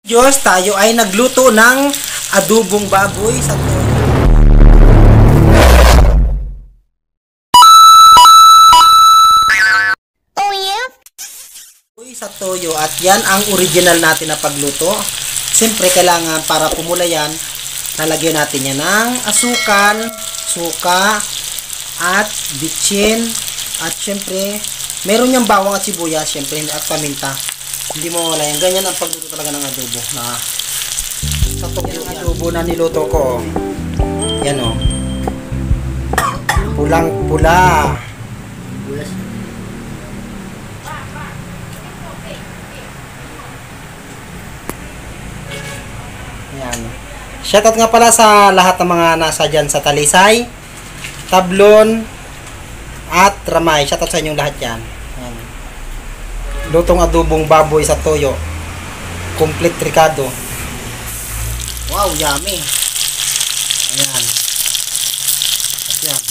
Diyos, tayo ay nagluto ng adobong baboy sa toyo. Oh yeah? Sa toyo at yan ang original natin na pagluto. Siyempre kailangan para pumula yan, nalagyan natin yan ng asukal, suka, at bitchin, at siyempre meron yung bawang at sibuyas, siyempre, at paminta. Hindi mo wala yan. Ganyan ang pagluto talaga ng adobo. Yan ang adobo na niluto ko. Yan o. Pulang pula. Yan. Shoutout nga pala sa lahat ng mga nasa dyan sa Talisay, Tablon, at Ramay. Shoutout sa inyong lahat yan. Yan. Lutong adobong baboy sa toyo. Complete tricado. Wow, yummy. Ayan. Ayan.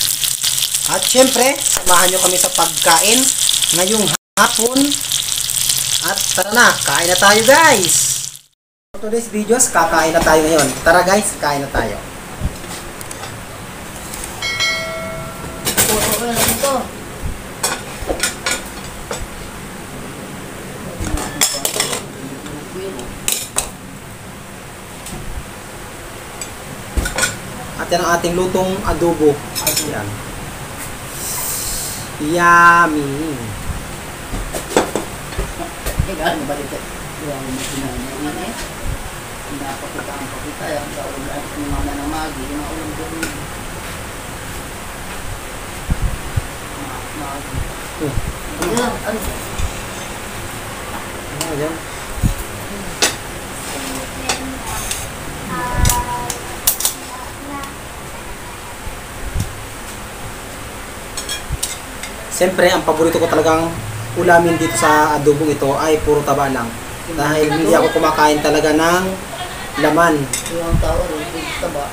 At syempre, samahan nyo kami sa pagkain ngayong hapon. At tara na, kain na tayo guys. For today's videos, kakain na tayo ngayon. Tara guys, kain na tayo. At yan ang ating lutong adobo. Ayan. Yummy. Ayan. Siyempre, ang paborito ko talagang ulamin dito sa adobong ito ay puro taba lang. Dahil hindi ako kumakain talaga ng laman. Yung tao rin, taba.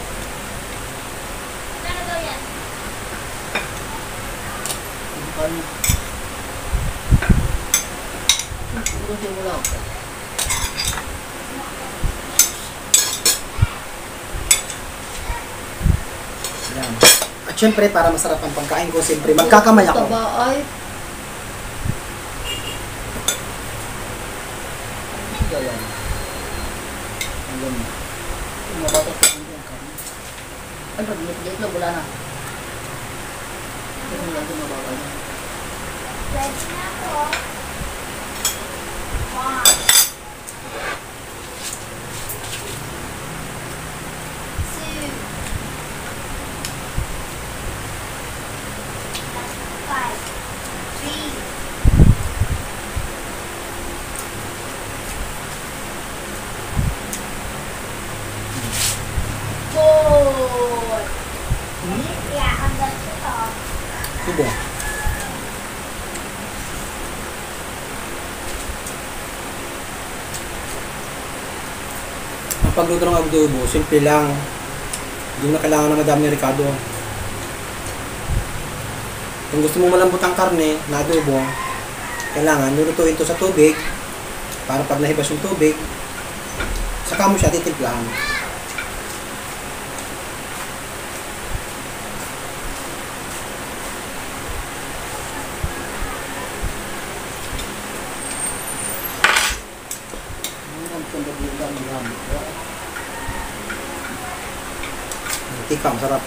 Ayan. At syempre, para masarap ang pagkain ko, siyempre, magkakamay ako. Taba ay. Ayan. Ayan. Mabatas ko ang diyan kami. Ay, pag-liit lang, wala na. Ito lang ito mababa niya. Ready na po. Wow. 2. 5. 3. 4. Ya, hanggang ito. Subo. Ang pagluto ng adobo, simple lang. Hindi na kailangan na madami ng ricado. Kung gusto mo malambot ang karne na adobo, kailangan lulutuin ito sa tubig para pag nahibas yung tubig, saka mo siya titimplahan. Tikam, sarap.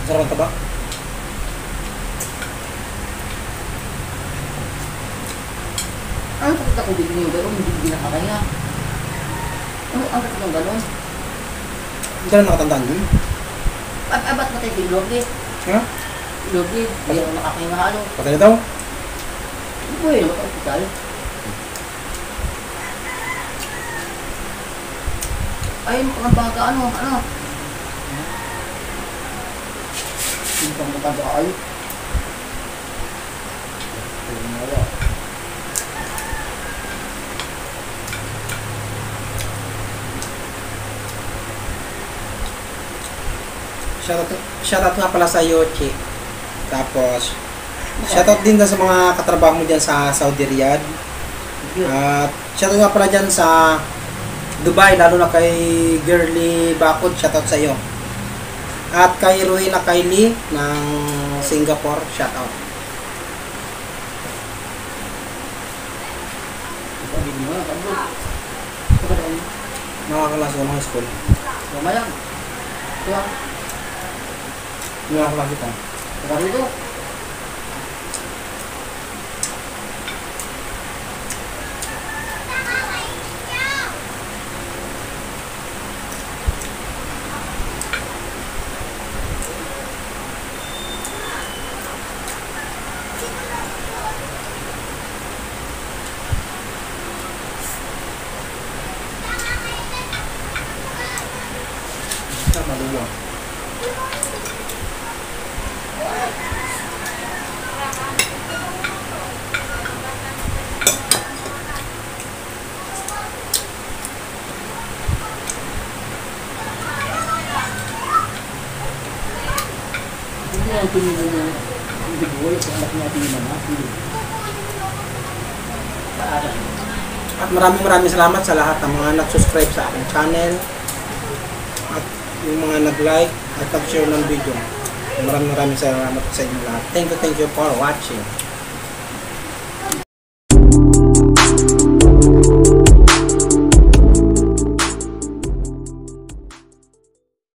Sarap ang taba. Ano pakita ko bigyan yung gano'n, hindi nakakaya. Ano ang pakita ng gano'n? Hindi ka na nakatandaan yun. Ay, ba't matay bilog eh? Ha? Bilog eh, hindi ako nakakahinga ano. Patay na daw? Hindi po yun, makapital. Ayun, pangbaga, ano? Yung pangbaga, ay. Shoutout nga pala sa Yochi. Tapos, shoutout din sa mga katrabaho mo dyan sa Saudi Riyadh. At shoutout nga pala dyan sa Dubai, lalo na kay Girly Bakod, shoutout sa iyo. At kay Ruhina Kylie ng Singapore, shoutout. Nakakalas ko ng school. Lumayang. Ito lang. Nakakalas kita. Tara rito. Maluwang. Hindi ang pinili niya. Hindi buhay sa anak natin yung mga pinili. At maraming salamat sa lahat ng mga nag-subscribe sa aking channel at yung mga nag-like at nag-share ng video. Maraming salamat sa inyo lahat. Thank you for watching.